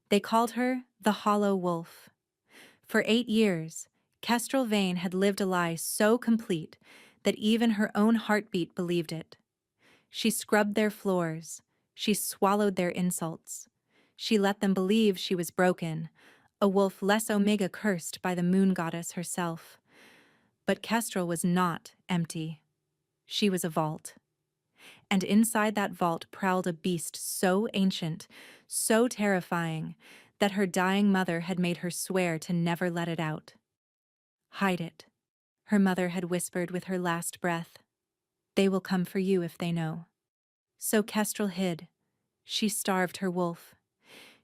They called her the Hollow Wolf. For 8 years, Kestrel Vane had lived a lie so complete that even her own heartbeat believed it. She scrubbed their floors. She swallowed their insults. She let them believe she was broken, a wolf less omega cursed by the moon goddess herself. But Kestrel was not empty. She was a vault. And inside that vault prowled a beast so ancient, so terrifying, that her dying mother had made her swear to never let it out. Hide it, her mother had whispered with her last breath. They will come for you if they know. So Kestrel hid. She starved her wolf.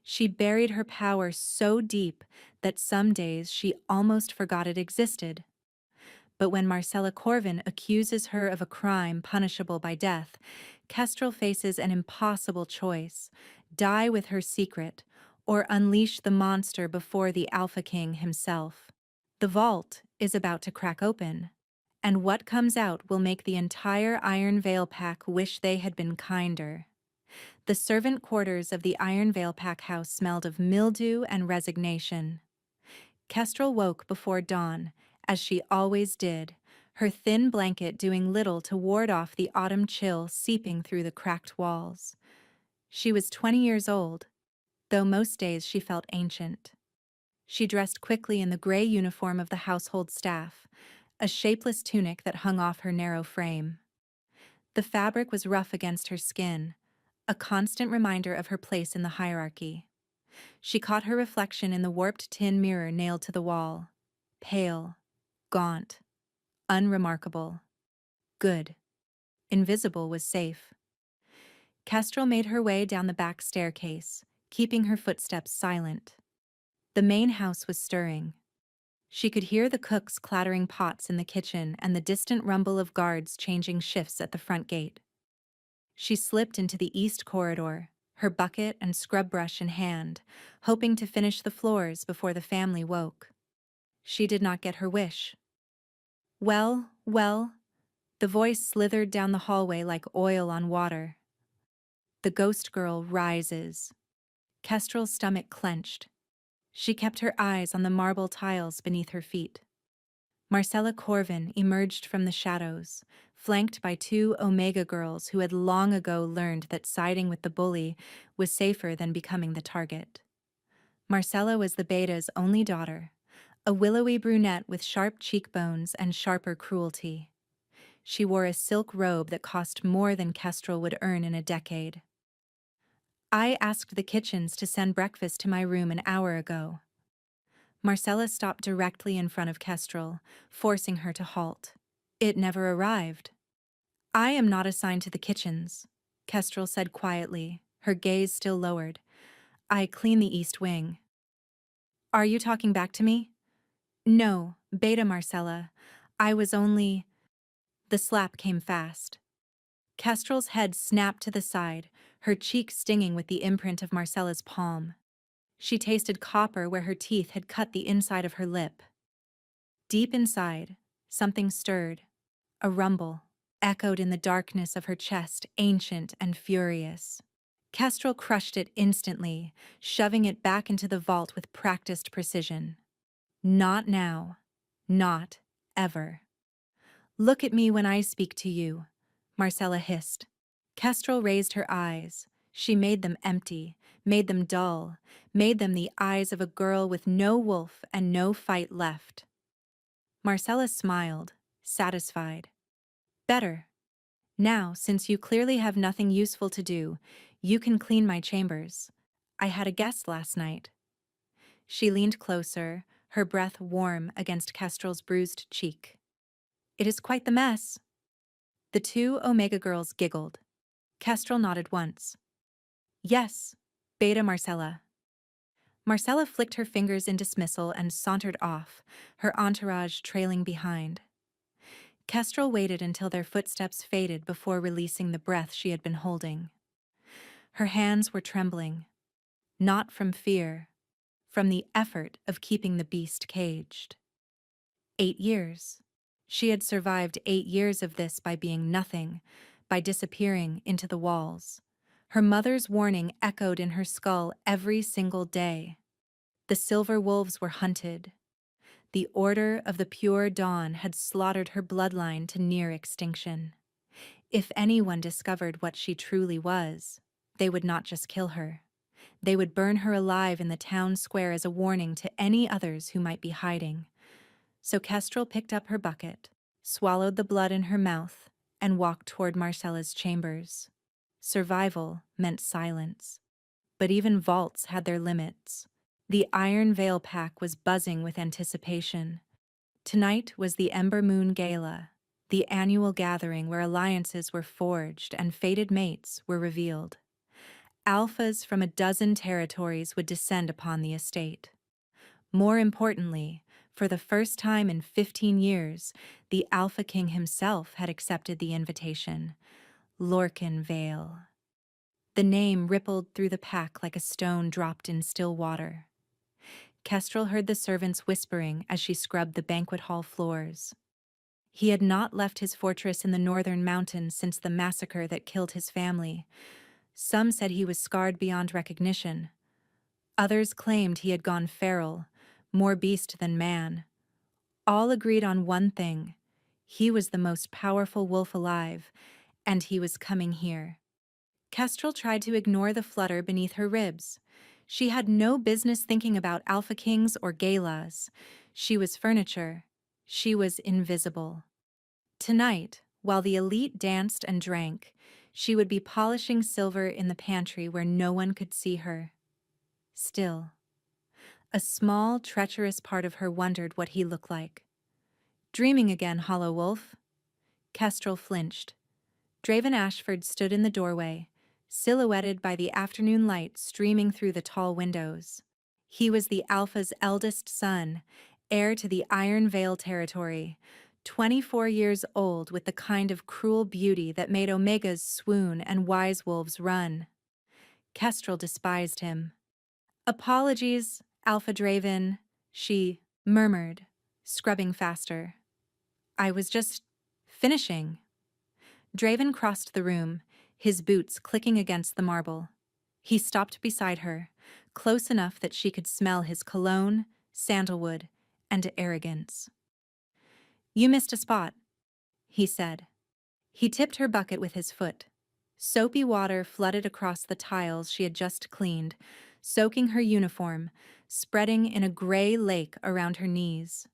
She buried her power so deep that some days she almost forgot it existed. But when Marcella Corvin accuses her of a crime punishable by death, Kestrel faces an impossible choice: die with her secret, or unleash the monster before the Alpha King himself. The vault is about to crack open, and what comes out will make the entire Iron Veil Pack wish they had been kinder. The servant quarters of the Iron Veil Pack house smelled of mildew and resignation. Kestrel woke before dawn, as she always did, her thin blanket doing little to ward off the autumn chill seeping through the cracked walls. She was 20 years old, though most days she felt ancient. She dressed quickly in the gray uniform of the household staff, a shapeless tunic that hung off her narrow frame. The fabric was rough against her skin, a constant reminder of her place in the hierarchy. She caught her reflection in the warped tin mirror nailed to the wall. Pale, gaunt, unremarkable. Good. Invisible was safe. Kestrel made her way down the back staircase, keeping her footsteps silent. The main house was stirring. She could hear the cooks clattering pots in the kitchen and the distant rumble of guards changing shifts at the front gate. She slipped into the east corridor, her bucket and scrub brush in hand, hoping to finish the floors before the family woke. She did not get her wish. Well, well, the voice slithered down the hallway like oil on water. The ghost girl rises. Kestrel's stomach clenched. She kept her eyes on the marble tiles beneath her feet. Marcella Corvin emerged from the shadows, flanked by two Omega girls who had long ago learned that siding with the bully was safer than becoming the target. Marcella was the Beta's only daughter, a willowy brunette with sharp cheekbones and sharper cruelty. She wore a silk robe that cost more than Kestrel would earn in a decade. I asked the kitchens to send breakfast to my room an hour ago. Marcella stopped directly in front of Kestrel, forcing her to halt. It never arrived. I am not assigned to the kitchens, Kestrel said quietly, her gaze still lowered. I clean the east wing. Are you talking back to me? No, Beta Marcella. I was only... The slap came fast. Kestrel's head snapped to the side, her cheek stinging with the imprint of Marcella's palm. She tasted copper where her teeth had cut the inside of her lip. Deep inside, something stirred. A rumble, echoed in the darkness of her chest, ancient and furious. Kestrel crushed it instantly, shoving it back into the vault with practiced precision. Not now. Not ever. Look at me when I speak to you, Marcella hissed. Kestrel raised her eyes. She made them empty, made them dull, made them the eyes of a girl with no wolf and no fight left. Marcella smiled, satisfied. Better. Now, since you clearly have nothing useful to do, you can clean my chambers. I had a guest last night. She leaned closer, her breath warm against Kestrel's bruised cheek. It is quite the mess. The two Omega girls giggled. Kestrel nodded once. Yes, Beta Marcella. Marcella flicked her fingers in dismissal and sauntered off, her entourage trailing behind. Kestrel waited until their footsteps faded before releasing the breath she had been holding. Her hands were trembling, not from fear, from the effort of keeping the beast caged. 8 years. She had survived 8 years of this by being nothing, by disappearing into the walls. Her mother's warning echoed in her skull every single day. The silver wolves were hunted. The Order of the Pure Dawn had slaughtered her bloodline to near extinction. If anyone discovered what she truly was, they would not just kill her. They would burn her alive in the town square as a warning to any others who might be hiding. So Kestrel picked up her bucket, swallowed the blood in her mouth, and walked toward Marcella's chambers. Survival meant silence. But even vaults had their limits. The Iron Veil Pack was buzzing with anticipation. Tonight was the Ember Moon Gala, the annual gathering where alliances were forged and fated mates were revealed. Alphas from a dozen territories would descend upon the estate. More importantly, for the first time in 15 years, the Alpha King himself had accepted the invitation. Lorcan Vale. The name rippled through the pack like a stone dropped in still water. Kestrel heard the servants whispering as she scrubbed the banquet hall floors. He had not left his fortress in the northern mountains since the massacre that killed his family. Some said he was scarred beyond recognition. Others claimed he had gone feral, more beast than man. All agreed on one thing: he was the most powerful wolf alive, and he was coming here. Kestrel tried to ignore the flutter beneath her ribs. She had no business thinking about Alpha Kings or galas. She was furniture. She was invisible. Tonight, while the elite danced and drank, she would be polishing silver in the pantry where no one could see her. Still, a small, treacherous part of her wondered what he looked like. Dreaming again, Hollow Wolf? Kestrel flinched. Draven Ashford stood in the doorway, silhouetted by the afternoon light streaming through the tall windows. He was the Alpha's eldest son, heir to the Iron Veil territory, 24 years old with the kind of cruel beauty that made Omegas swoon and wise wolves run. Kestrel despised him. "Apologies, Alpha Draven," she murmured, scrubbing faster. "I was just finishing." Draven crossed the room, his boots clicking against the marble. He stopped beside her, close enough that she could smell his cologne, sandalwood, and arrogance. "You missed a spot," he said. He tipped her bucket with his foot. Soapy water flooded across the tiles she had just cleaned, soaking her uniform, spreading in a gray lake around her knees.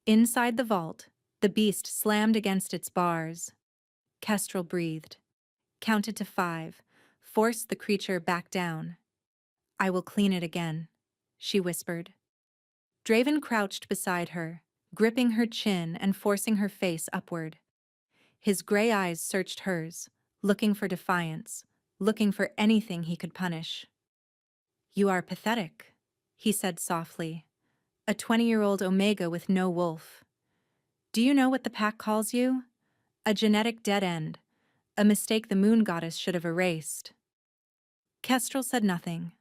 Inside the vault, the beast slammed against its bars. Kestrel breathed, counted to 5, forced the creature back down. "I will clean it again," she whispered. Draven crouched beside her, gripping her chin and forcing her face upward. His gray eyes searched hers, looking for defiance, looking for anything he could punish. "You are pathetic," he said softly. "A 20-year-old Omega with no wolf. Do you know what the pack calls you? A genetic dead end, a mistake the moon goddess should have erased." Kestrel said nothing.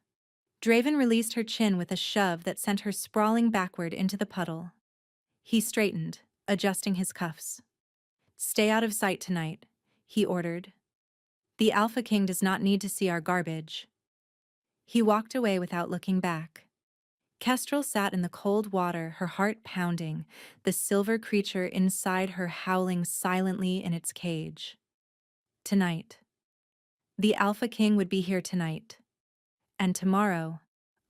Draven released her chin with a shove that sent her sprawling backward into the puddle. He straightened, adjusting his cuffs. "Stay out of sight tonight," he ordered. "The Alpha King does not need to see our garbage." He walked away without looking back. Kestrel sat in the cold water, her heart pounding, the silver creature inside her howling silently in its cage. Tonight. The Alpha King would be here tonight. And tomorrow,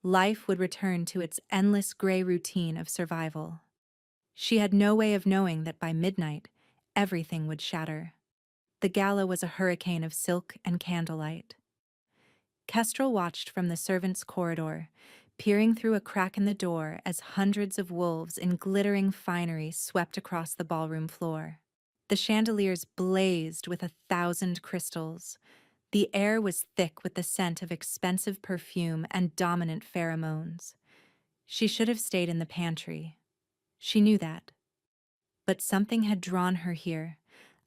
life would return to its endless gray routine of survival. She had no way of knowing that by midnight, everything would shatter. The gala was a hurricane of silk and candlelight. Kestrel watched from the servants' corridor, peering through a crack in the door as hundreds of wolves in glittering finery swept across the ballroom floor. The chandeliers blazed with 1,000 crystals. The air was thick with the scent of expensive perfume and dominant pheromones. She should have stayed in the pantry. She knew that. But something had drawn her here,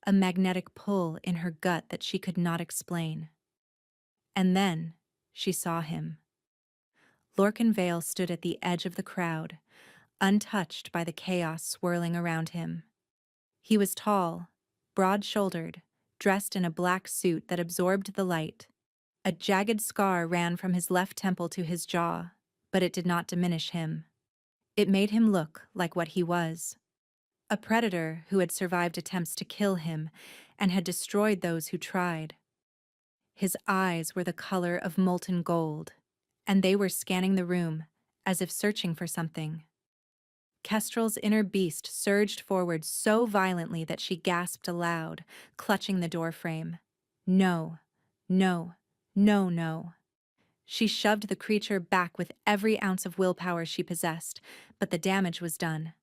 a magnetic pull in her gut that she could not explain. And then she saw him. Lorcan Vale stood at the edge of the crowd, untouched by the chaos swirling around him. He was tall, broad-shouldered, dressed in a black suit that absorbed the light. A jagged scar ran from his left temple to his jaw, but it did not diminish him. It made him look like what he was. A predator who had survived attempts to kill him and had destroyed those who tried. His eyes were the color of molten gold, and they were scanning the room as if searching for something. Kestrel's inner beast surged forward so violently that she gasped aloud, clutching the doorframe. No, no, no, no. She shoved the creature back with every ounce of willpower she possessed, but the damage was done.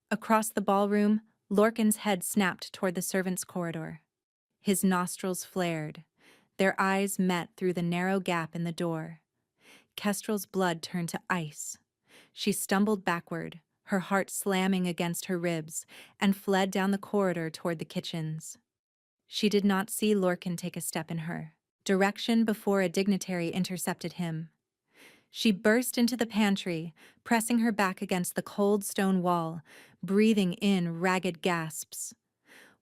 Across the ballroom, Lorcan's head snapped toward the servants' corridor. His nostrils flared. Their eyes met through the narrow gap in the door. Kestrel's blood turned to ice. She stumbled backward, her heart slamming against her ribs, and fled down the corridor toward the kitchens. She did not see Lorcan take a step in her direction before a dignitary intercepted him. She burst into the pantry, pressing her back against the cold stone wall, breathing in ragged gasps.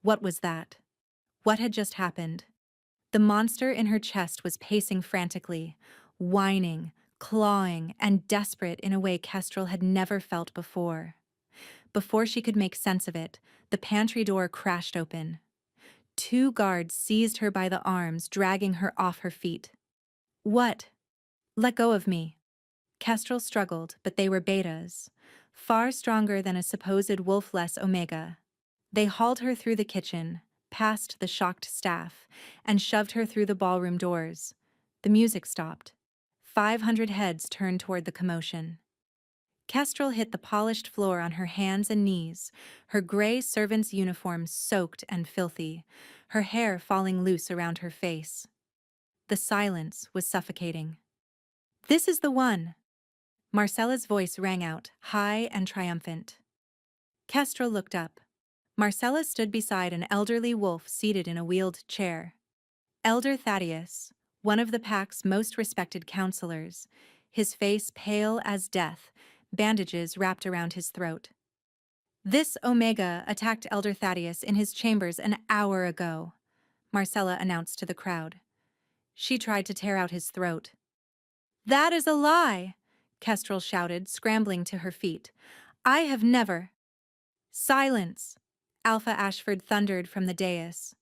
What was that? What had just happened? The monster in her chest was pacing frantically, whining, clawing, and desperate in a way Kestrel had never felt before. Before she could make sense of it, the pantry door crashed open. 2 guards seized her by the arms, dragging her off her feet. What? Let go of me. Kestrel struggled, but they were betas, far stronger than a supposed wolf-less omega. They hauled her through the kitchen, past the shocked staff, and shoved her through the ballroom doors. The music stopped. 500 heads turned toward the commotion. Kestrel hit the polished floor on her hands and knees, her gray servant's uniform soaked and filthy, her hair falling loose around her face. The silence was suffocating. "This is the one!" Marcella's voice rang out, high and triumphant. Kestrel looked up. Marcella stood beside an elderly wolf seated in a wheeled chair. Elder Thaddeus, one of the pack's most respected counselors, his face pale as death, bandages wrapped around his throat. "This Omega attacked Elder Thaddeus in his chambers an hour ago," Marcella announced to the crowd. She tried to tear out his throat. "That is a lie!" Kestrel shouted, scrambling to her feet. "I have never—" "Silence!" Alpha Ashford thundered from the dais.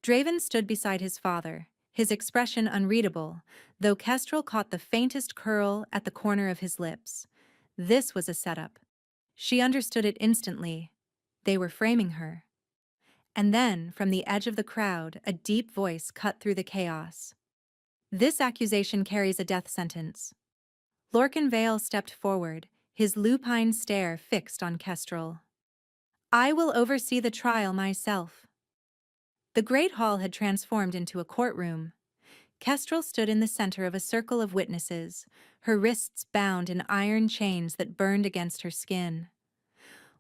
Draven stood beside his father, his expression unreadable, though Kestrel caught the faintest curl at the corner of his lips. This was a setup. She understood it instantly. They were framing her. And then, from the edge of the crowd, a deep voice cut through the chaos. "This accusation carries a death sentence." Lorcan Vale stepped forward, his lupine stare fixed on Kestrel. "I will oversee the trial myself." The great hall had transformed into a courtroom. Kestrel stood in the center of a circle of witnesses, her wrists bound in iron chains that burned against her skin.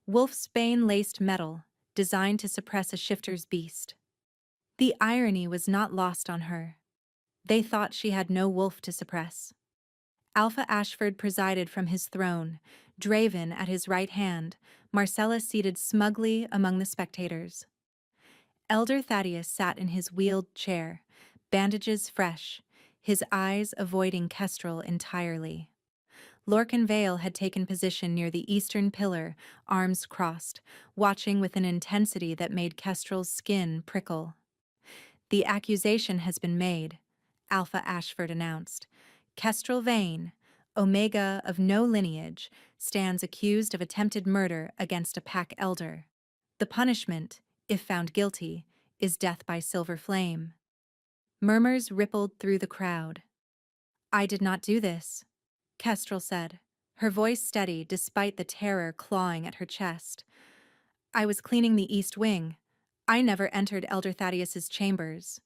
Wolfsbane-laced metal, designed to suppress a shifter's beast. The irony was not lost on her. They thought she had no wolf to suppress. Alpha Ashford presided from his throne, Draven at his right hand, Marcella seated smugly among the spectators. Elder Thaddeus sat in his wheeled chair, bandages fresh, his eyes avoiding Kestrel entirely. Lorcan Vale had taken position near the eastern pillar, arms crossed, watching with an intensity that made Kestrel's skin prickle. "The accusation has been made," Alpha Ashford announced. "Kestrel Vane, Omega of no lineage, stands accused of attempted murder against a pack elder. The punishment, if found guilty, is death by silver flame." Murmurs rippled through the crowd. "I did not do this," Kestrel said, her voice steady despite the terror clawing at her chest. "I was cleaning the east wing. I never entered Elder Thaddeus's chambers."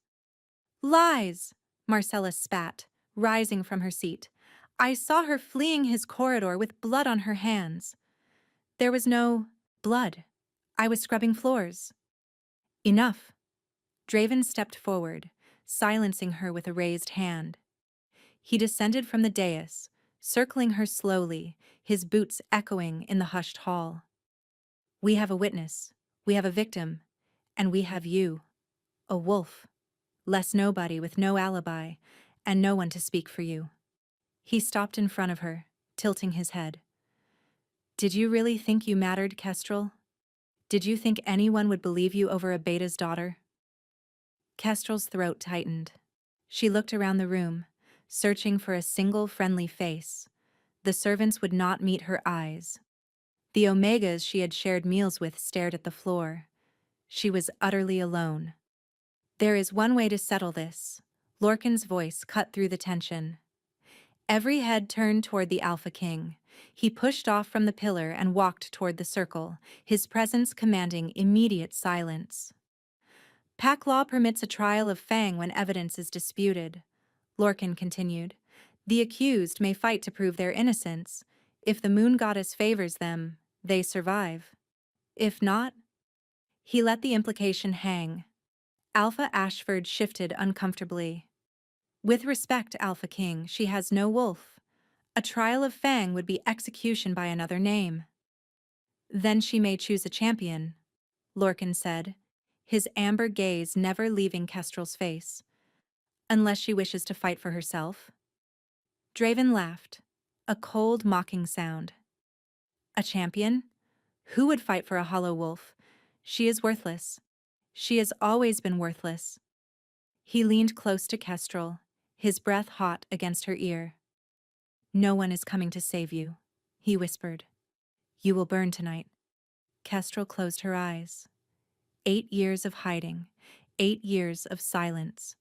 "Lies!" Marcella spat, rising from her seat. "I saw her fleeing his corridor with blood on her hands." "There was no blood. I was scrubbing floors." "Enough." Draven stepped forward, silencing her with a raised hand. He descended from the dais, circling her slowly, his boots echoing in the hushed hall. "We have a witness, we have a victim, and we have you, a wolf, less nobody with no alibi, and no one to speak for you. He stopped in front of her, tilting his head. Did you really think you mattered, Kestrel? Did you think anyone would believe you over a beta's daughter? Kestrel's throat tightened. She looked around the room, searching for a single friendly face. The servants would not meet her eyes. The Omegas she had shared meals with stared at the floor. She was utterly alone. There is one way to settle this. Lorcan's voice cut through the tension. Every head turned toward the Alpha King. He pushed off from the pillar and walked toward the circle, his presence commanding immediate silence. Pack law permits a trial of Fang when evidence is disputed, Lorcan continued. The accused may fight to prove their innocence. If the moon goddess favors them, they survive. If not, he let the implication hang. Alpha Ashford shifted uncomfortably. With respect, Alpha King, she has no wolf. A trial of Fang would be execution by another name. Then she may choose a champion, Lorcan said, his amber gaze never leaving Kestrel's face. Unless she wishes to fight for herself. Draven laughed, a cold, mocking sound. A champion? Who would fight for a hollow wolf? She is worthless. She has always been worthless. He leaned close to Kestrel, his breath hot against her ear. No one is coming to save you, he whispered. You will burn tonight. Kestrel closed her eyes. 8 years of hiding, 8 years of silence.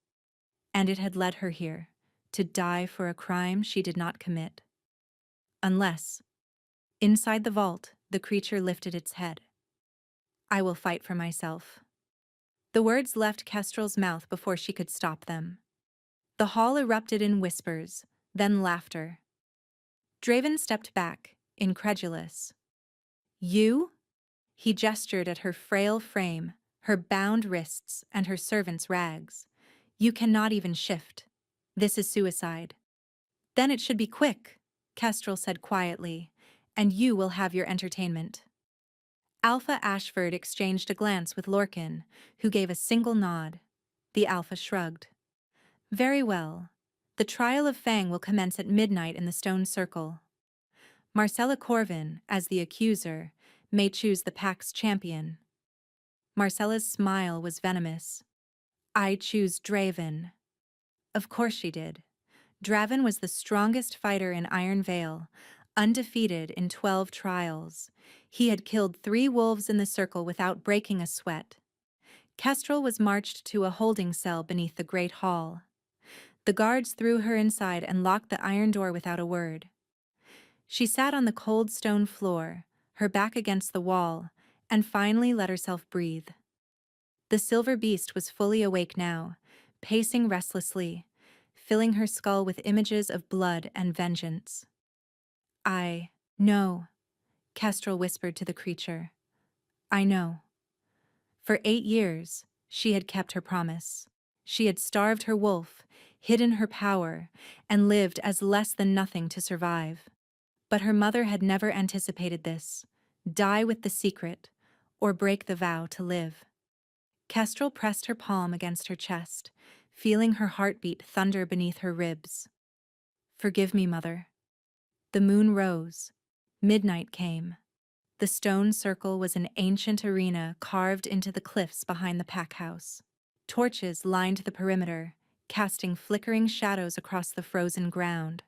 And it had led her here, to die for a crime she did not commit. Unless, inside the vault, the creature lifted its head. I will fight for myself. The words left Kestrel's mouth before she could stop them. The hall erupted in whispers, then laughter. Draven stepped back, incredulous. You? He gestured at her frail frame, her bound wrists, and her servant's rags. You cannot even shift. This is suicide. Then it should be quick, Kestrel said quietly, and you will have your entertainment. Alpha Ashford exchanged a glance with Lorcan, who gave a single nod. The Alpha shrugged. Very well. The trial of Fang will commence at midnight in the stone circle. Marcella Corvin, as the accuser, may choose the pack's champion. Marcella's smile was venomous. I choose Draven. Of course she did. Draven was the strongest fighter in Iron Vale, undefeated in 12 trials. He had killed 3 wolves in the circle without breaking a sweat. Kestrel was marched to a holding cell beneath the great hall. The guards threw her inside and locked the iron door without a word. She sat on the cold stone floor, her back against the wall, and finally let herself breathe. The silver beast was fully awake now, pacing restlessly, filling her skull with images of blood and vengeance. I know, Kestrel whispered to the creature. I know. For 8 years, she had kept her promise. She had starved her wolf, hidden her power, and lived as less than nothing to survive. But her mother had never anticipated this. Die with the secret, or break the vow to live. Kestrel pressed her palm against her chest, feeling her heartbeat thunder beneath her ribs. Forgive me, Mother. The moon rose. Midnight came. The stone circle was an ancient arena carved into the cliffs behind the pack house. Torches lined the perimeter, casting flickering shadows across the frozen ground.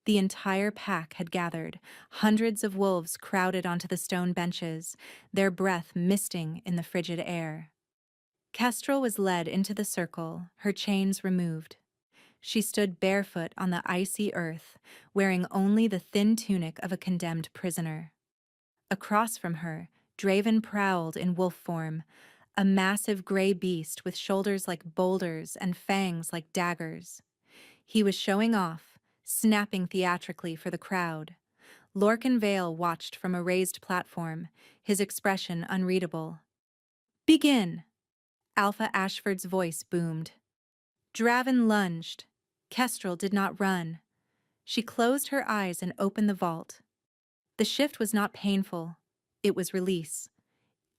The entire pack had gathered, hundreds of wolves crowded onto the stone benches, their breath misting in the frigid air. Kestrel was led into the circle, her chains removed. She stood barefoot on the icy earth, wearing only the thin tunic of a condemned prisoner. Across from her, Draven prowled in wolf form, a massive gray beast with shoulders like boulders and fangs like daggers. He was showing off, snapping theatrically for the crowd. Lorcan Vale watched from a raised platform, his expression unreadable. Begin! Alpha Ashford's voice boomed. Draven lunged. Kestrel did not run. She closed her eyes and opened the vault. The shift was not painful. It was release.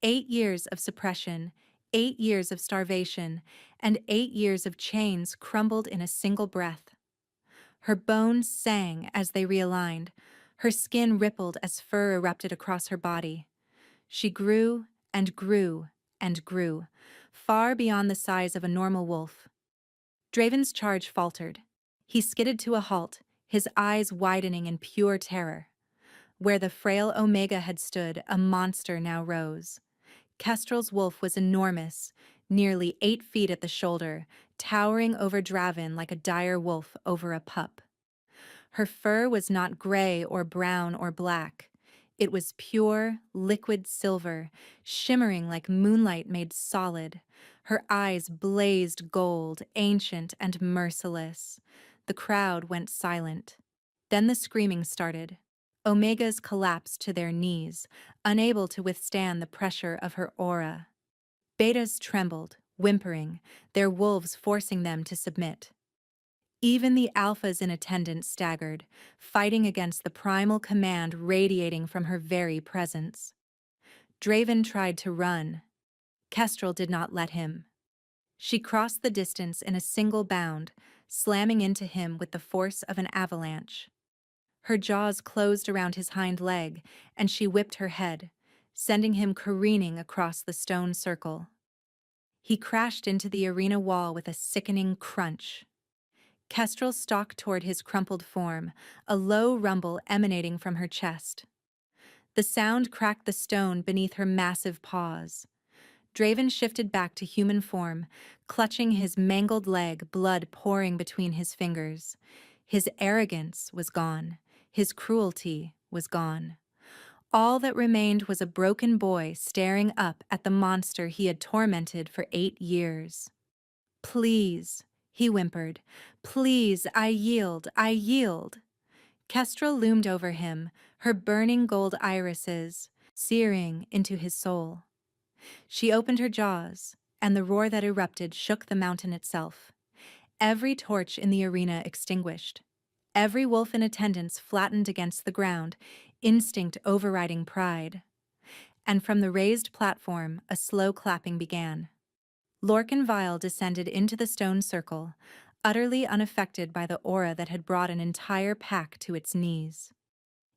8 years of suppression, 8 years of starvation and 8 years of chains crumbled in a single breath. Her bones sang as they realigned. Her skin rippled as fur erupted across her body. She grew and grew and grew, far beyond the size of a normal wolf. Draven's charge faltered. He skidded to a halt, his eyes widening in pure terror. Where the frail Omega had stood, a monster now rose. Kestrel's wolf was enormous, nearly 8 feet at the shoulder, towering over Draven like a dire wolf over a pup. Her fur was not gray or brown or black. It was pure, liquid silver, shimmering like moonlight made solid. Her eyes blazed gold, ancient and merciless. The crowd went silent. Then the screaming started. Omegas collapsed to their knees, unable to withstand the pressure of her aura. Betas trembled, whimpering, their wolves forcing them to submit. Even the alphas in attendance staggered, fighting against the primal command radiating from her very presence. Draven tried to run. Kestrel did not let him. She crossed the distance in a single bound, slamming into him with the force of an avalanche. Her jaws closed around his hind leg, and she whipped her head, sending him careening across the stone circle. He crashed into the arena wall with a sickening crunch. Kestrel stalked toward his crumpled form, a low rumble emanating from her chest. The sound cracked the stone beneath her massive paws. Draven shifted back to human form, clutching his mangled leg, blood pouring between his fingers. His arrogance was gone. His cruelty was gone. All that remained was a broken boy staring up at the monster he had tormented for 8 years. "Please," he whimpered. "Please, I yield, I yield." Kestrel loomed over him, her burning gold irises searing into his soul. She opened her jaws, and the roar that erupted shook the mountain itself. Every torch in the arena extinguished. Every wolf in attendance flattened against the ground, instinct overriding pride. And from the raised platform, a slow clapping began. Lorcan Vile descended into the stone circle, utterly unaffected by the aura that had brought an entire pack to its knees.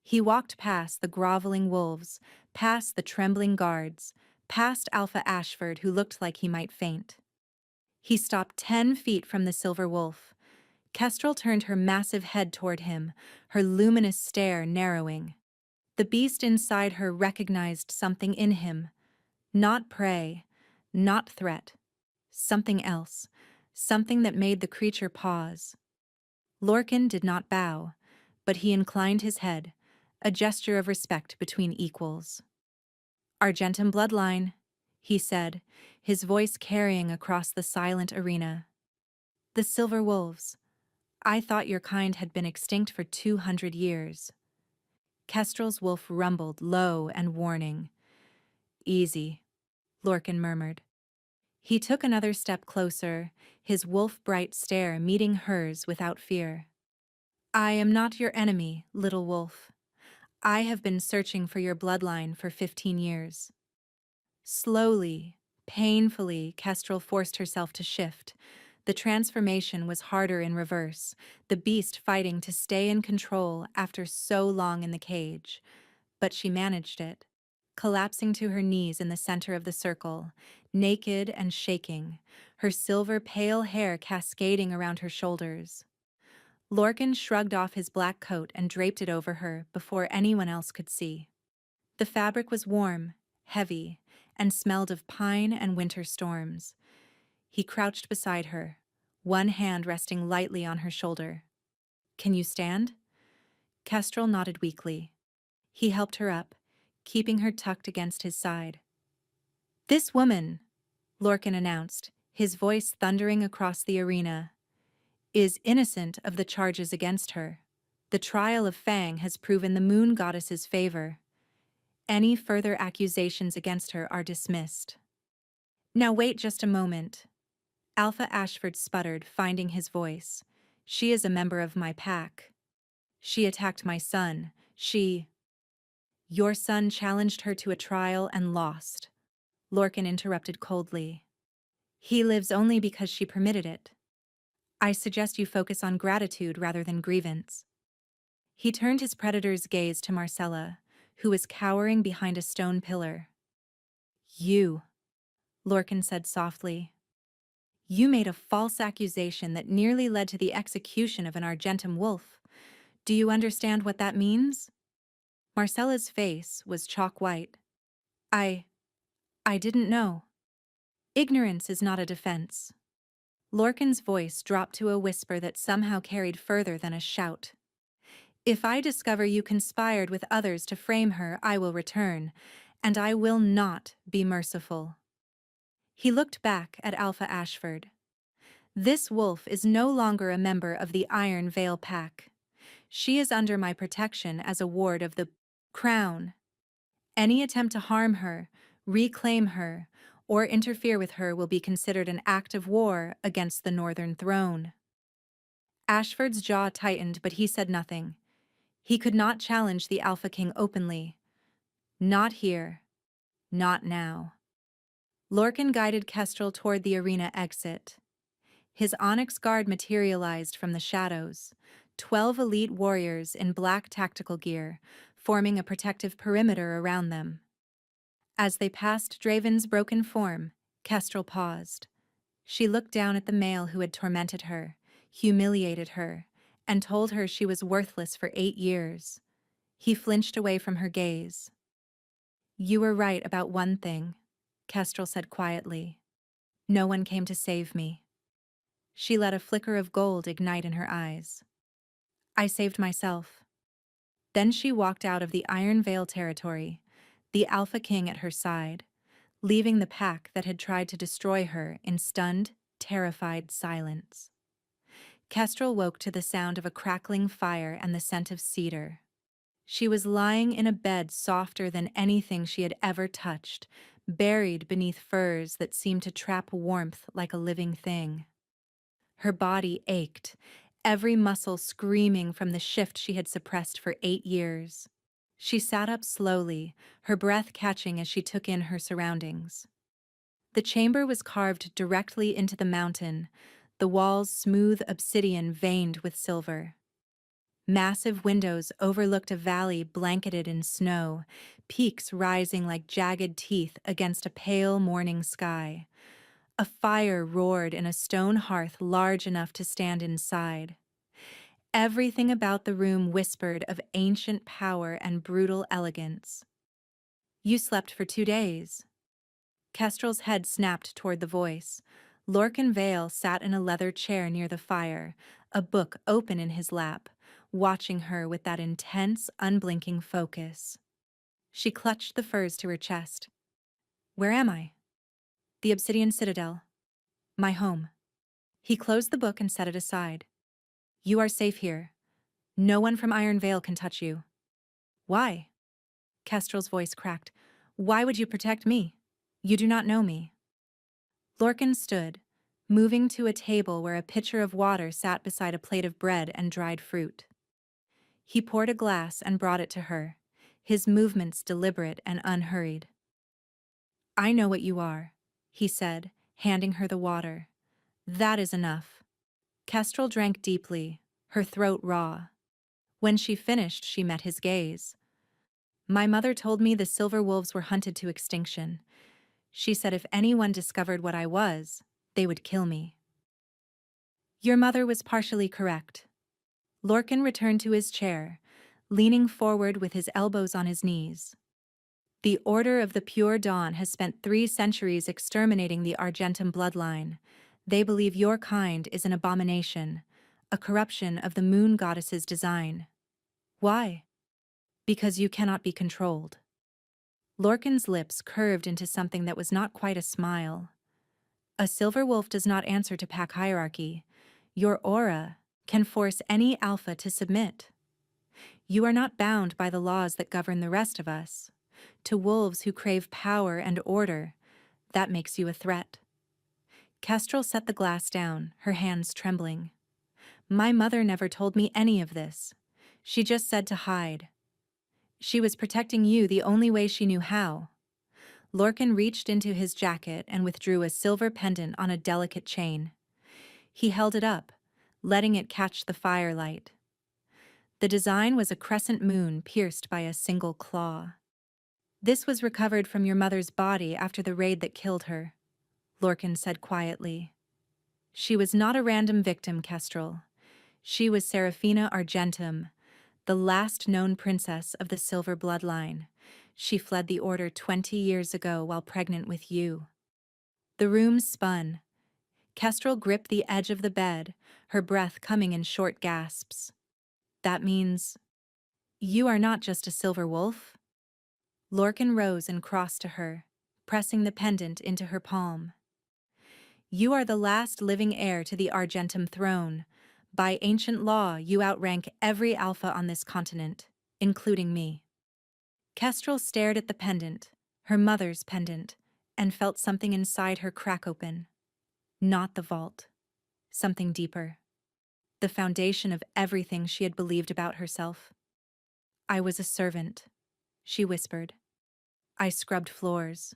He walked past the groveling wolves, past the trembling guards, past Alpha Ashford, who looked like he might faint. He stopped 10 feet from the silver wolf. Kestrel turned her massive head toward him, her luminous stare narrowing. The beast inside her recognized something in him. Not prey, not threat. Something else, something that made the creature pause. Lorcan did not bow, but he inclined his head, a gesture of respect between equals. "Argentum bloodline," he said, his voice carrying across the silent arena. "The silver wolves. I thought your kind had been extinct for 200 years. Kestrel's wolf rumbled, low and warning. "Easy," Lorcan murmured. He took another step closer, his wolf-bright stare meeting hers without fear. "I am not your enemy, little wolf. I have been searching for your bloodline for 15 years. Slowly, painfully, Kestrel forced herself to shift. The transformation was harder in reverse, the beast fighting to stay in control after so long in the cage. But she managed it, collapsing to her knees in the center of the circle, naked and shaking, her silver pale hair cascading around her shoulders. Lorcan shrugged off his black coat and draped it over her before anyone else could see. The fabric was warm, heavy, and smelled of pine and winter storms. He crouched beside her, one hand resting lightly on her shoulder. "Can you stand?" Kestrel nodded weakly. He helped her up, keeping her tucked against his side. "This woman," Lorcan announced, his voice thundering across the arena, "is innocent of the charges against her. The trial of Fang has proven the moon goddess's favor. Any further accusations against her are dismissed." "Now wait just a moment." Alpha Ashford sputtered, finding his voice. "She is a member of my pack. She attacked my son. Your son challenged her to a trial and lost," Lorcan interrupted coldly. He lives only because she permitted it. I suggest you focus on gratitude rather than grievance. He turned his predator's gaze to Marcella, who was cowering behind a stone pillar. You, Lorcan said softly. You made a false accusation that nearly led to the execution of an Argentum wolf. Do you understand what that means? Marcella's face was chalk white. I didn't know. Ignorance is not a defense. Lorcan's voice dropped to a whisper that somehow carried further than a shout. If I discover you conspired with others to frame her, I will return, and I will not be merciful. He looked back at Alpha Ashford. This wolf is no longer a member of the Iron Veil Pack. She is under my protection as a ward of the Crown. Any attempt to harm her, reclaim her, or interfere with her will be considered an act of war against the Northern Throne. Ashford's jaw tightened, but he said nothing. He could not challenge the Alpha King openly. Not here. Not now. Lorcan guided Kestrel toward the arena exit. His onyx guard materialized from the shadows, 12 elite warriors in black tactical gear, forming a protective perimeter around them. As they passed Draven's broken form, Kestrel paused. She looked down at the male who had tormented her, humiliated her, and told her she was worthless for 8 years. He flinched away from her gaze. You were right about one thing, Kestrel said quietly. No one came to save me. She let a flicker of gold ignite in her eyes. I saved myself. Then she walked out of the Iron Veil territory, the Alpha King at her side, leaving the pack that had tried to destroy her in stunned, terrified silence. Kestrel woke to the sound of a crackling fire and the scent of cedar. She was lying in a bed softer than anything she had ever touched, buried beneath furs that seemed to trap warmth like a living thing. Her body ached, every muscle screaming from the shift she had suppressed for 8 years. She sat up slowly, her breath catching as she took in her surroundings. The chamber was carved directly into the mountain, the walls smooth obsidian veined with silver. Massive windows overlooked a valley blanketed in snow, peaks rising like jagged teeth against a pale morning sky. A fire roared in a stone hearth large enough to stand inside. Everything about the room whispered of ancient power and brutal elegance. You slept for 2 days. Kestrel's head snapped toward the voice. Lorcan Vale sat in a leather chair near the fire, a book open in his lap, watching her with that intense, unblinking focus. She clutched the furs to her chest. Where am I? The Obsidian Citadel. My home. He closed the book and set it aside. You are safe here. No one from Iron Veil can touch you. Why? Kestrel's voice cracked. Why would you protect me? You do not know me. Lorcan stood, moving to a table where a pitcher of water sat beside a plate of bread and dried fruit. He poured a glass and brought it to her, his movements deliberate and unhurried. I know what you are, he said, handing her the water. That is enough. Kestrel drank deeply, her throat raw. When she finished, she met his gaze. My mother told me the silver wolves were hunted to extinction. She said if anyone discovered what I was, they would kill me. Your mother was partially correct. Lorcan returned to his chair, leaning forward with his elbows on his knees. The Order of the Pure Dawn has spent 3 centuries exterminating the Argentum bloodline. They believe your kind is an abomination, a corruption of the moon goddess's design. Why? Because you cannot be controlled. Lorcan's lips curved into something that was not quite a smile. A silver wolf does not answer to pack hierarchy. Your aura can force any alpha to submit. You are not bound by the laws that govern the rest of us. To wolves who crave power and order, that makes you a threat. Kestrel set the glass down, her hands trembling. My mother never told me any of this. She just said to hide. She was protecting you the only way she knew how. Lorcan reached into his jacket and withdrew a silver pendant on a delicate chain. He held it up, letting it catch the firelight. The design was a crescent moon pierced by a single claw. "This was recovered from your mother's body after the raid that killed her," Lorcan said quietly. "She was not a random victim, Kestrel. She was Seraphina Argentum, the last known princess of the Silver bloodline. She fled the Order 20 years ago while pregnant with you." The room spun. Kestrel gripped the edge of the bed, her breath coming in short gasps. "That means you are not just a silver wolf?" Lorcan rose and crossed to her, pressing the pendant into her palm. "You are the last living heir to the Argentum throne. By ancient law, you outrank every alpha on this continent, including me." Kestrel stared at the pendant, her mother's pendant, and felt something inside her crack open. Not the vault. Something deeper. The foundation of everything she had believed about herself. "I was a servant," she whispered. "I scrubbed floors.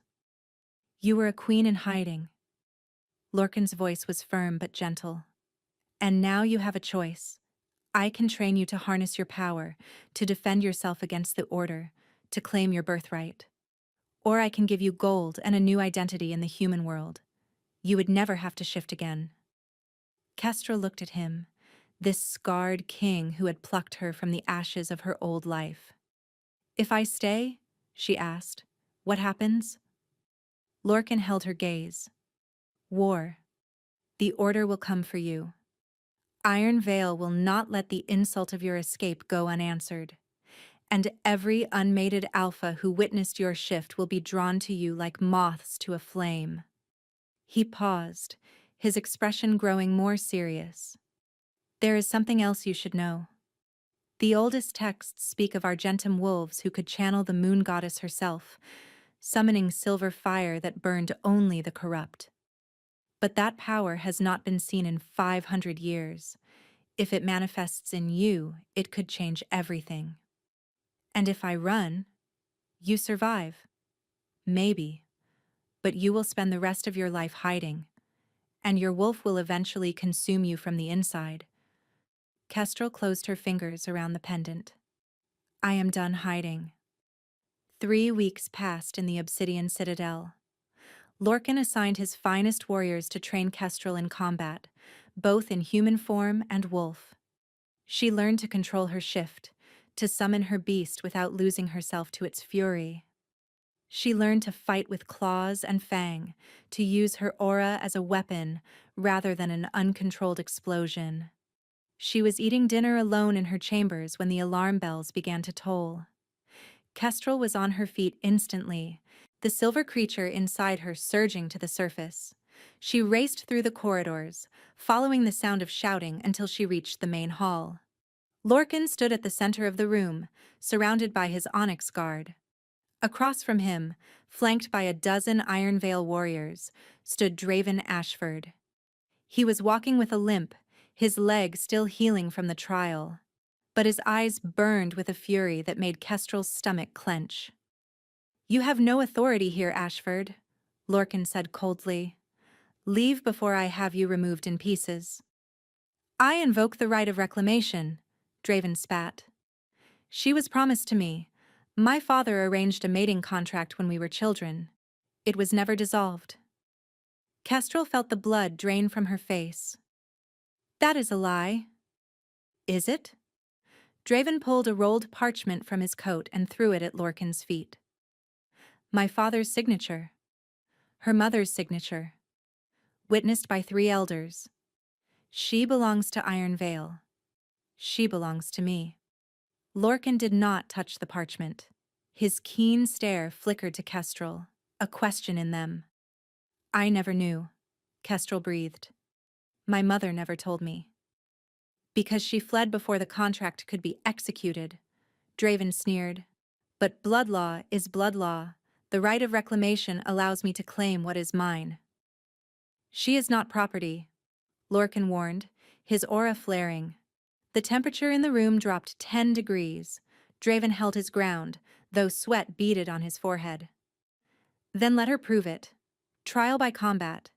You were a queen in hiding." Lorcan's voice was firm but gentle. "And now you have a choice. I can train you to harness your power, to defend yourself against the Order, to claim your birthright. Or I can give you gold and a new identity in the human world. You would never have to shift again." Kestrel looked at him, this scarred king who had plucked her from the ashes of her old life. "If I stay," she asked, "what happens?" Lorcan held her gaze. "War. The Order will come for you. Iron Veil will not let the insult of your escape go unanswered. And every unmated alpha who witnessed your shift will be drawn to you like moths to a flame." He paused, his expression growing more serious. "There is something else you should know. The oldest texts speak of Argentum wolves who could channel the moon goddess herself, summoning silver fire that burned only the corrupt. But that power has not been seen in 500 years. If it manifests in you, it could change everything. And if I run, you survive. Maybe. But you will spend the rest of your life hiding, and your wolf will eventually consume you from the inside." Kestrel closed her fingers around the pendant. "I am done hiding." 3 weeks passed in the Obsidian Citadel. Lorcan assigned his finest warriors to train Kestrel in combat, both in human form and wolf. She learned to control her shift, to summon her beast without losing herself to its fury. She learned to fight with claws and fang, to use her aura as a weapon rather than an uncontrolled explosion. She was eating dinner alone in her chambers when the alarm bells began to toll. Kestrel was on her feet instantly, the silver creature inside her surging to the surface. She raced through the corridors, following the sound of shouting until she reached the main hall. Lorcan stood at the center of the room, surrounded by his onyx guard. Across from him, flanked by a dozen Iron Veil warriors, stood Draven Ashford. He was walking with a limp, his leg still healing from the trial, but his eyes burned with a fury that made Kestrel's stomach clench. "You have no authority here, Ashford," Lorcan said coldly. "Leave before I have you removed in pieces." "I invoke the right of reclamation," Draven spat. "She was promised to me. My father arranged a mating contract when we were children. It was never dissolved." Kestrel felt the blood drain from her face. "That is a lie." "Is it?" Draven pulled a rolled parchment from his coat and threw it at Lorcan's feet. "My father's signature. Her mother's signature. Witnessed by 3 elders. She belongs to Iron Veil. She belongs to me." Lorcan did not touch the parchment. His keen stare flickered to Kestrel, a question in them. "I never knew," Kestrel breathed. "My mother never told me." "Because she fled before the contract could be executed," Draven sneered. "But blood law is blood law. The right of reclamation allows me to claim what is mine." "She is not property," Lorcan warned, his aura flaring. The temperature in the room dropped 10 degrees. Draven held his ground, though sweat beaded on his forehead. Then let her prove it. Trial by combat.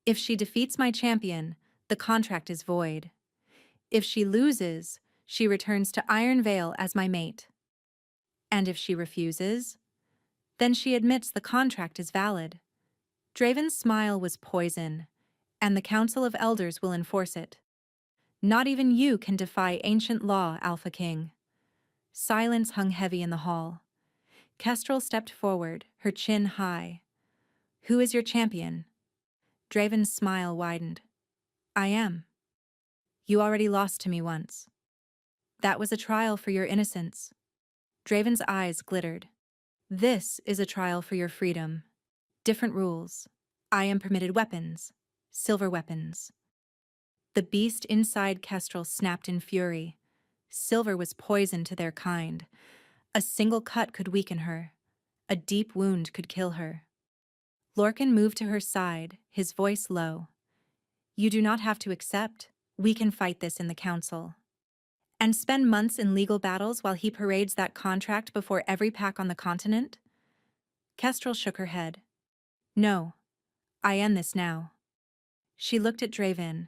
If she defeats my champion, the contract is void. If she loses, she returns to Iron Vale as my mate. And if she refuses, then she admits the contract is valid. Draven's smile was poison, and the Council of Elders will enforce it. Not even you can defy ancient law, Alpha King. Silence hung heavy in the hall. Kestrel stepped forward, her chin high. Who is your champion? Draven's smile widened. I am. You already lost to me once. That was a trial for your innocence. Draven's eyes glittered. This is a trial for your freedom. Different rules. I am permitted weapons. Silver weapons. The beast inside Kestrel snapped in fury. Silver was poison to their kind. A single cut could weaken her. A deep wound could kill her. Lorcan moved to her side, his voice low. You do not have to accept. We can fight this in the council. And spend months in legal battles while he parades that contract before every pack on the continent? Kestrel shook her head. No, I end this now. She looked at Draven,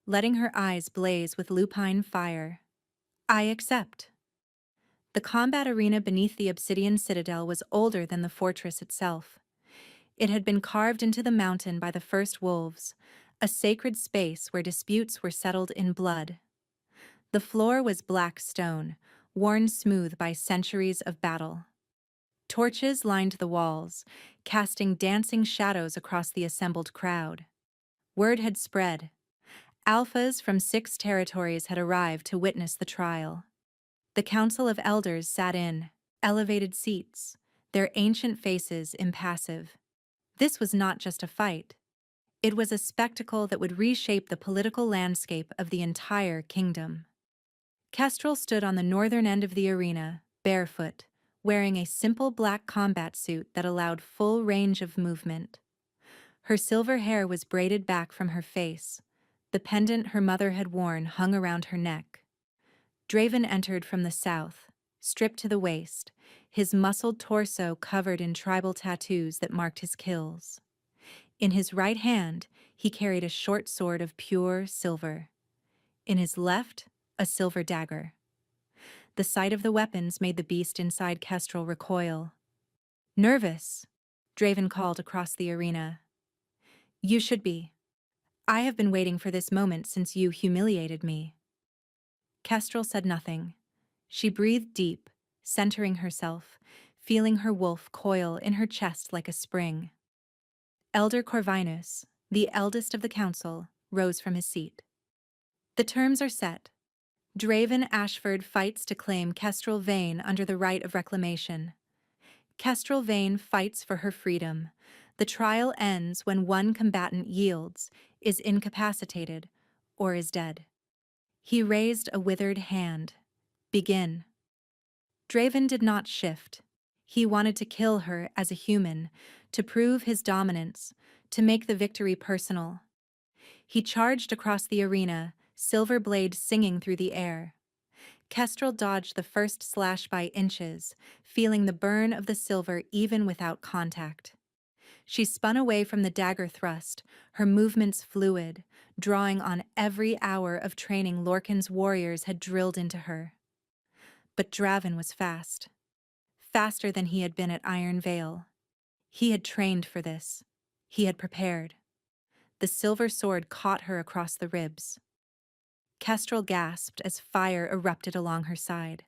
letting her eyes blaze with lupine fire. I accept. The combat arena beneath the obsidian citadel was older than the fortress itself. It had been carved into the mountain by the first wolves, a sacred space where disputes were settled in blood. The floor was black stone, worn smooth by centuries of battle. Torches lined the walls, casting dancing shadows across the assembled crowd. Word had spread. Alphas from 6 territories had arrived to witness the trial. The Council of Elders sat in elevated seats, their ancient faces impassive. This was not just a fight. It was a spectacle that would reshape the political landscape of the entire kingdom. Kestrel stood on the northern end of the arena, barefoot, wearing a simple black combat suit that allowed full range of movement. Her silver hair was braided back from her face. The pendant her mother had worn hung around her neck. Draven entered from the south, stripped to the waist, his muscled torso covered in tribal tattoos that marked his kills. In his right hand, he carried a short sword of pure silver. In his left, a silver dagger. The sight of the weapons made the beast inside Kestrel recoil. Nervous, Draven called across the arena. You should be. I have been waiting for this moment since you humiliated me. Kestrel said nothing. She breathed deep, centering herself, feeling her wolf coil in her chest like a spring. Elder Corvinus, the eldest of the council, rose from his seat. The terms are set. Draven Ashford fights to claim Kestrel Vane under the right of reclamation. Kestrel Vane fights for her freedom. The trial ends when one combatant yields, is incapacitated, or is dead. He raised a withered hand. Begin. Draven did not shift. He wanted to kill her as a human, to prove his dominance, to make the victory personal. He charged across the arena, silver blade singing through the air. Kestrel dodged the first slash by inches, feeling the burn of the silver even without contact. She spun away from the dagger thrust, her movements fluid, drawing on every hour of training Lorcan's warriors had drilled into her. But Draven was fast. Faster than he had been at Iron Vale. He had trained for this. He had prepared. The silver sword caught her across the ribs. Kestrel gasped as fire erupted along her side.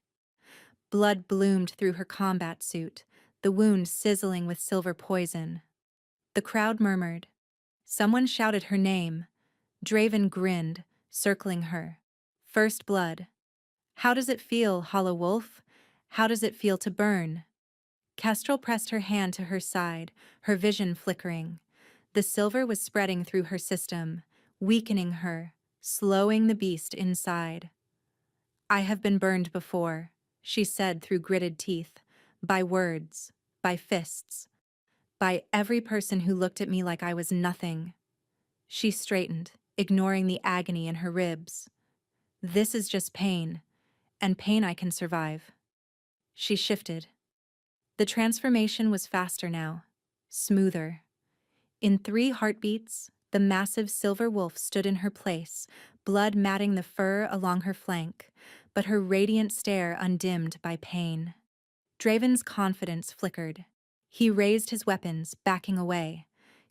Blood bloomed through her combat suit, the wound sizzling with silver poison. The crowd murmured. Someone shouted her name. Draven grinned, circling her. First blood. How does it feel, Hollow Wolf? How does it feel to burn? Kestrel pressed her hand to her side, her vision flickering. The silver was spreading through her system, weakening her, slowing the beast inside. I have been burned before, she said through gritted teeth, by words, by fists, by every person who looked at me like I was nothing. She straightened, ignoring the agony in her ribs. This is just pain, and pain I can survive. She shifted. The transformation was faster now. smoother. In 3 heartbeats, the massive silver wolf stood in her place, blood matting the fur along her flank, but her radiant stare undimmed by pain. Draven's confidence flickered. He raised his weapons, backing away.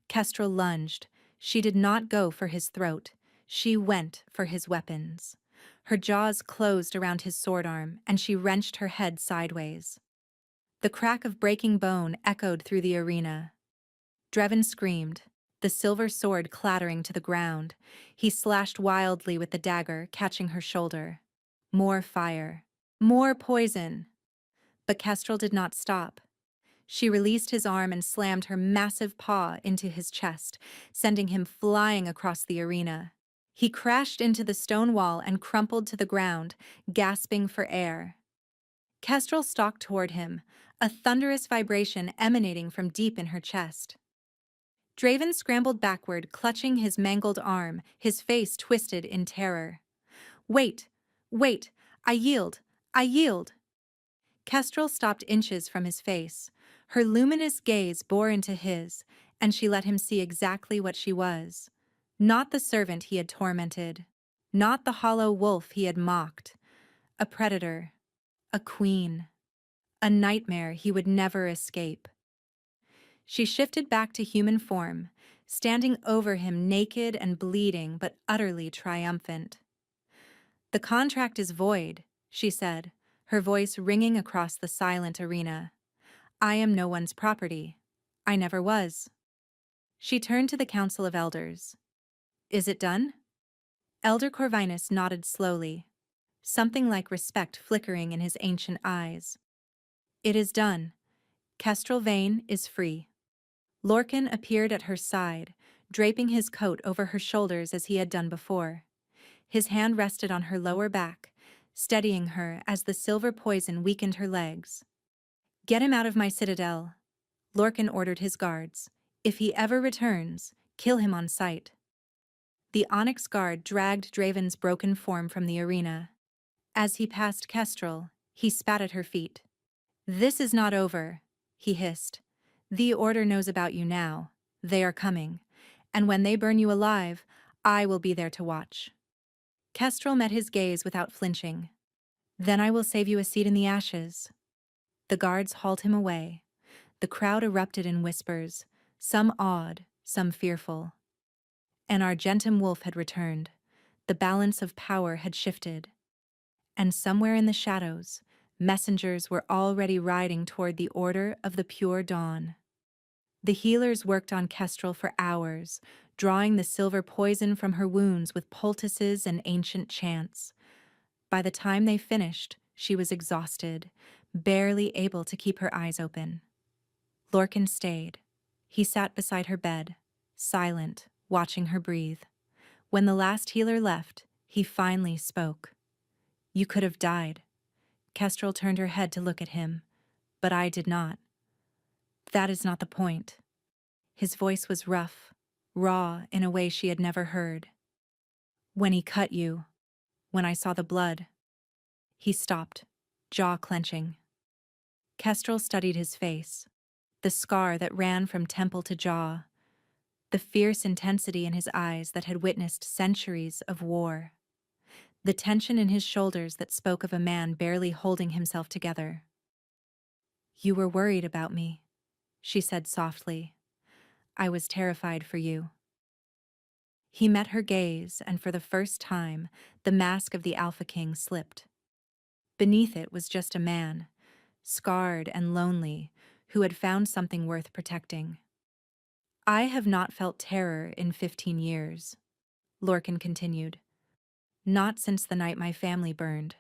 Kestrel lunged. She did not go for his throat. She went for his weapons. Her jaws closed around his sword arm, and she wrenched her head sideways. The crack of breaking bone echoed through the arena. Draven screamed, the silver sword clattering to the ground. He slashed wildly with the dagger, catching her shoulder. More fire. More poison. But Kestrel did not stop. She released his arm and slammed her massive paw into his chest, sending him flying across the arena. He crashed into the stone wall and crumpled to the ground, gasping for air. Kestrel stalked toward him, a thunderous vibration emanating from deep in her chest. Draven scrambled backward, clutching his mangled arm, his face twisted in terror. "Wait! Wait! I yield! I yield!" Kestrel stopped inches from his face. Her luminous gaze bore into his, and she let him see exactly what she was. Not the servant he had tormented. Not the hollow wolf he had mocked. A predator. A queen. A nightmare he would never escape. She shifted back to human form, standing over him naked and bleeding but utterly triumphant. "The contract is void," she said, her voice ringing across the silent arena. "I am no one's property. I never was." She turned to the Council of Elders. "Is it done?" Elder Corvinus nodded slowly, something like respect flickering in his ancient eyes. "It is done. Kestrel Vane is free." Lorcan appeared at her side, draping his coat over her shoulders as he had done before. His hand rested on her lower back, steadying her as the silver poison weakened her legs. "Get him out of my citadel," Lorcan ordered his guards. "If he ever returns, kill him on sight." The Onyx guard dragged Draven's broken form from the arena. As he passed Kestrel, he spat at her feet. "This is not over," he hissed. "The Order knows about you now. They are coming. And when they burn you alive, I will be there to watch." Kestrel met his gaze without flinching. "Then I will save you a seat in the ashes." The guards hauled him away. The crowd erupted in whispers, some awed, some fearful. An Argentum wolf had returned. The balance of power had shifted. And somewhere in the shadows, messengers were already riding toward the Order of the Pure Dawn. The healers worked on Kestrel for hours, drawing the silver poison from her wounds with poultices and ancient chants. By the time they finished, she was exhausted, barely able to keep her eyes open. Lorcan stayed. He sat beside her bed, silent, watching her breathe. When the last healer left, he finally spoke. "You could have died." Kestrel turned her head to look at him, but I did not. "That is not the point." His voice was rough, raw in a way she had never heard. "When he cut you, when I saw the blood." He stopped, jaw clenching. Kestrel studied his face, the scar that ran from temple to jaw, the fierce intensity in his eyes that had witnessed centuries of war, the tension in his shoulders that spoke of a man barely holding himself together. "You were worried about me," she said softly. "I was terrified for you." He met her gaze, and for the first time, the mask of the Alpha King slipped. Beneath it was just a man, scarred and lonely, who had found something worth protecting. "I have not felt terror in 15 years, Lorcan continued. "Not since the night my family burned.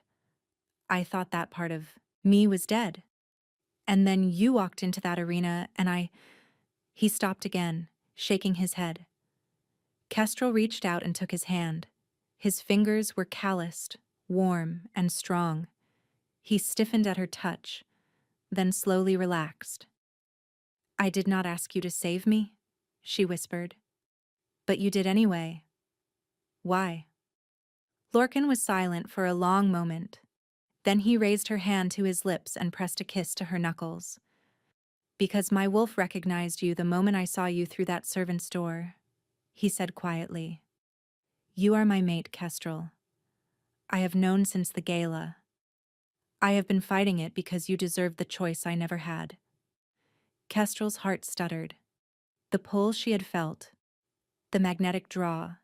I thought that part of me was dead. And then you walked into that arena and I—" He stopped again, shaking his head. Kestrel reached out and took his hand. His fingers were calloused, warm, and strong. He stiffened at her touch, then slowly relaxed. "I did not ask you to save me," she whispered. "But you did anyway. Why?" Lorcan was silent for a long moment. Then he raised her hand to his lips and pressed a kiss to her knuckles. Because my wolf recognized you the moment I saw you through that servant's door, he said quietly. You are my mate, Kestrel. I have known since the gala. I have been fighting it because you deserved the choice I never had. Kestrel's heart stuttered. The pull she had felt, the magnetic draw,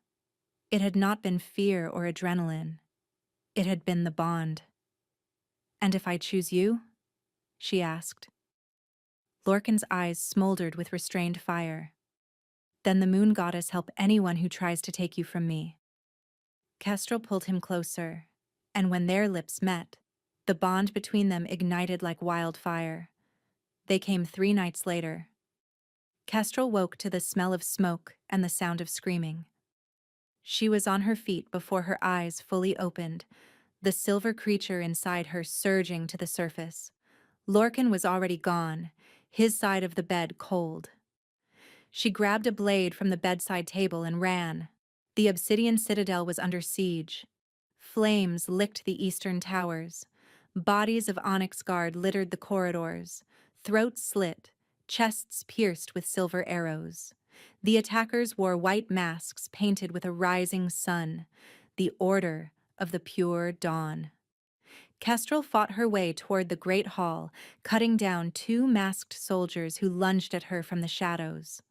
it had not been fear or adrenaline. It had been the bond. And if I choose you? She asked. Lorcan's eyes smoldered with restrained fire. Then the moon goddess help anyone who tries to take you from me. Kestrel pulled him closer, and when their lips met, the bond between them ignited like wildfire. They came 3 nights later. Kestrel woke to the smell of smoke and the sound of screaming. She was on her feet before her eyes fully opened, the silver creature inside her surging to the surface. Lorcan was already gone, his side of the bed cold. She grabbed a blade from the bedside table and ran. The obsidian citadel was under siege. Flames licked the eastern towers. Bodies of onyx guard littered the corridors, throats slit, chests pierced with silver arrows. The attackers wore white masks painted with a rising sun, the order of the pure dawn. Kestrel fought her way toward the great hall, cutting down 2 masked soldiers who lunged at her from the shadows.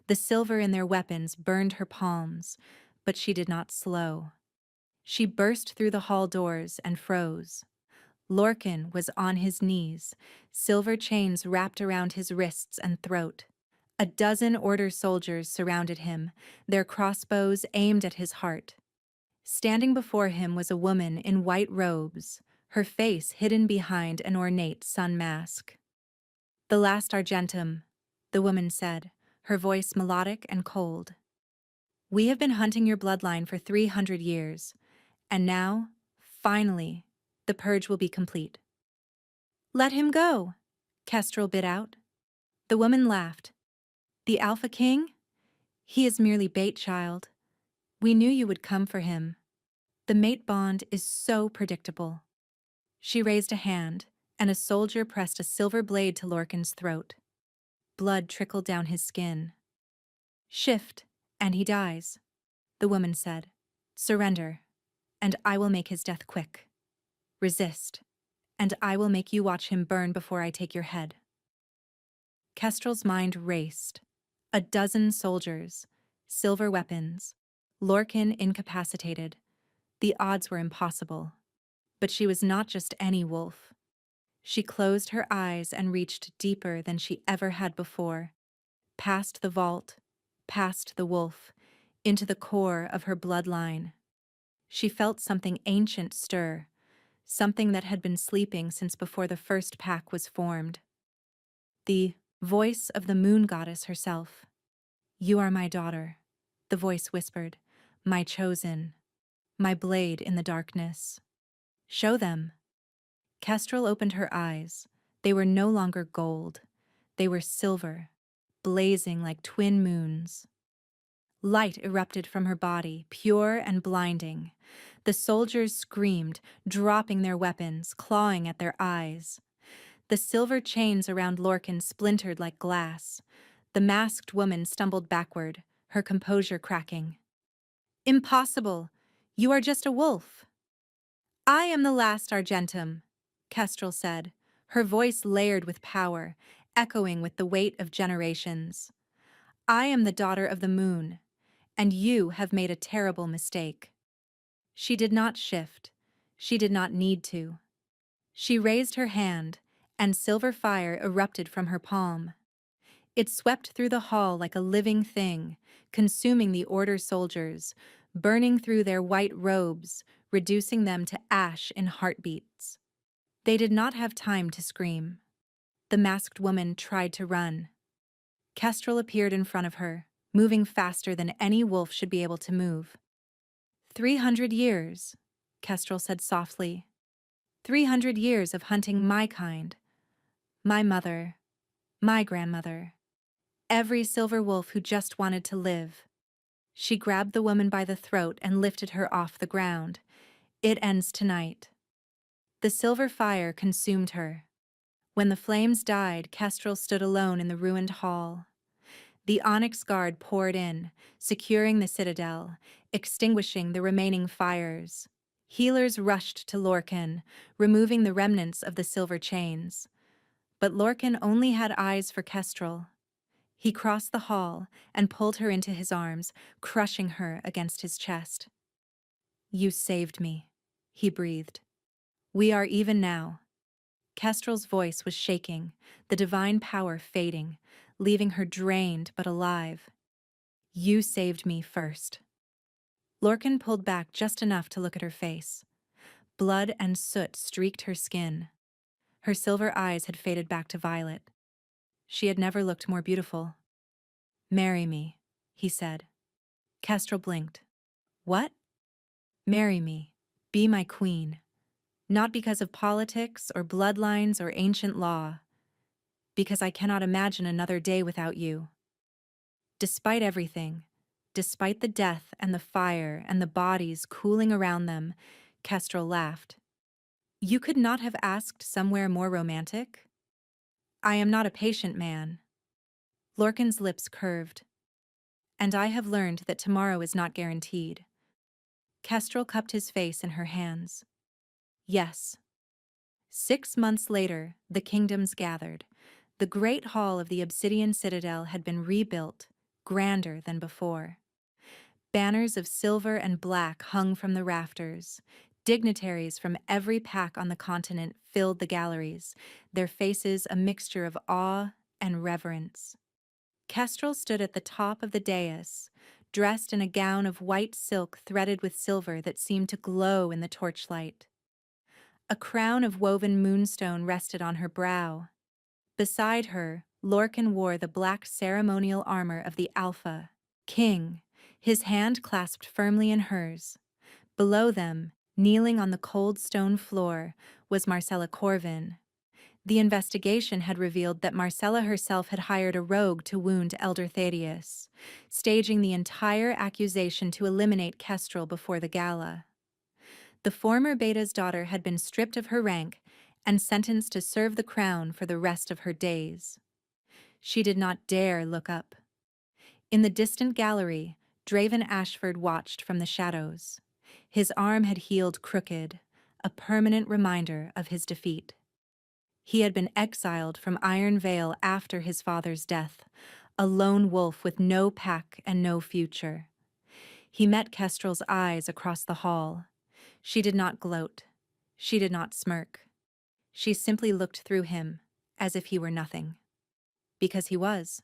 The silver in their weapons burned her palms, but she did not slow. She burst through the hall doors and froze. Lorcan was on his knees, silver chains wrapped around his wrists and throat. A dozen order soldiers surrounded him, their crossbows aimed at his heart. Standing before him was a woman in white robes, her face hidden behind an ornate sun mask. The last Argentum, the woman said, her voice melodic and cold. We have been hunting your bloodline for 300 years, and now, finally, the purge will be complete. Let him go, Kestrel bit out. The woman laughed. The Alpha King? He is merely bait, child. We knew you would come for him. The mate bond is so predictable. She raised a hand, and a soldier pressed a silver blade to Lorcan's throat. Blood trickled down his skin. Shift, and he dies, the woman said. Surrender, and I will make his death quick. Resist, and I will make you watch him burn before I take your head. Kestrel's mind raced. A dozen soldiers, silver weapons, Lorcan incapacitated. The odds were impossible. But she was not just any wolf. She closed her eyes and reached deeper than she ever had before, past the vault, past the wolf, into the core of her bloodline. She felt something ancient stir, something that had been sleeping since before the first pack was formed. The voice of the moon goddess herself. You are my daughter, the voice whispered, my chosen, my blade in the darkness. Show them. Kestrel opened her eyes. They were no longer gold. They were silver, blazing like twin moons. Light erupted from her body, pure and blinding. The soldiers screamed, dropping their weapons, clawing at their eyes. The silver chains around Lorcan splintered like glass. The masked woman stumbled backward, her composure cracking. Impossible! You are just a wolf. I am the last Argentum, Kestrel said, her voice layered with power, echoing with the weight of generations. I am the daughter of the moon, and you have made a terrible mistake. She did not shift. She did not need to. She raised her hand, and silver fire erupted from her palm. It swept through the hall like a living thing, consuming the order soldiers, burning through their white robes, reducing them to ash in heartbeats. They did not have time to scream. The masked woman tried to run. Kestrel appeared in front of her, moving faster than any wolf should be able to move. 300 years, Kestrel said softly. 300 years of hunting my kind. My mother, my grandmother. Every silver wolf who just wanted to live. She grabbed the woman by the throat and lifted her off the ground. It ends tonight. The silver fire consumed her. When the flames died, Kestrel stood alone in the ruined hall. The Onyx Guard poured in, securing the citadel, extinguishing the remaining fires. Healers rushed to Lorcan, removing the remnants of the silver chains. But Lorcan only had eyes for Kestrel. He crossed the hall and pulled her into his arms, crushing her against his chest. "You saved me," he breathed. "We are even now." Kestrel's voice was shaking, the divine power fading, leaving her drained but alive. "You saved me first." Lorcan pulled back just enough to look at her face. Blood and soot streaked her skin. Her silver eyes had faded back to violet. She had never looked more beautiful. "Marry me," he said. Kestrel blinked. "What?" "Marry me. Be my queen. Not because of politics or bloodlines or ancient law. Because I cannot imagine another day without you." Despite everything, despite the death and the fire and the bodies cooling around them, Kestrel laughed. "You could not have asked somewhere more romantic?" "I am not a patient man." Lorcan's lips curved. "And I have learned that tomorrow is not guaranteed." Kestrel cupped his face in her hands. "Yes." 6 months later, the kingdoms gathered. The great hall of the Obsidian Citadel had been rebuilt, grander than before. Banners of silver and black hung from the rafters. Dignitaries from every pack on the continent filled the galleries, their faces a mixture of awe and reverence. Kestrel stood at the top of the dais, dressed in a gown of white silk threaded with silver that seemed to glow in the torchlight. A crown of woven moonstone rested on her brow. Beside her, Lorcan wore the black ceremonial armor of the Alpha, King, his hand clasped firmly in hers. Below them, kneeling on the cold stone floor, was Marcella Corvin. The investigation had revealed that Marcella herself had hired a rogue to wound Elder Thaddeus, staging the entire accusation to eliminate Kestrel before the gala. The former Beta's daughter had been stripped of her rank and sentenced to serve the crown for the rest of her days. She did not dare look up. In the distant gallery, Draven Ashford watched from the shadows. His arm had healed crooked, a permanent reminder of his defeat. He had been exiled from Iron Vale after his father's death, a lone wolf with no pack and no future. He met Kestrel's eyes across the hall. She did not gloat. She did not smirk. She simply looked through him, as if he were nothing. Because he was.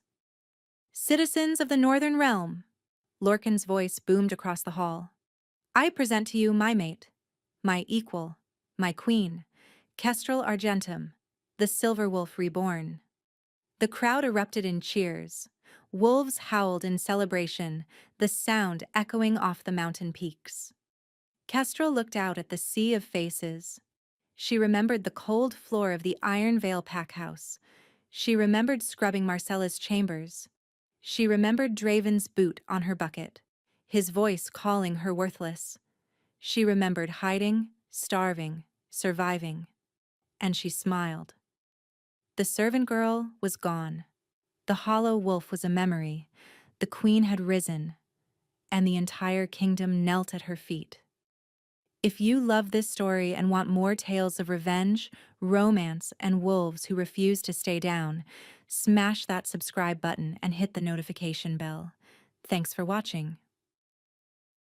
"Citizens of the Northern Realm," Lorcan's voice boomed across the hall. "I present to you my mate, my equal, my queen, Kestrel Argentum, the Silver Wolf reborn." The crowd erupted in cheers. Wolves howled in celebration, the sound echoing off the mountain peaks. Kestrel looked out at the sea of faces. She remembered the cold floor of the Iron Vale packhouse. She remembered scrubbing Marcella's chambers. She remembered Draven's boot on her bucket, his voice calling her worthless. She remembered hiding, starving, surviving. And she smiled. The servant girl was gone. The hollow wolf was a memory. The queen had risen, and the entire kingdom knelt at her feet. If you love this story and want more tales of revenge, romance, and wolves who refuse to stay down, smash that subscribe button and hit the notification bell. Thanks for watching.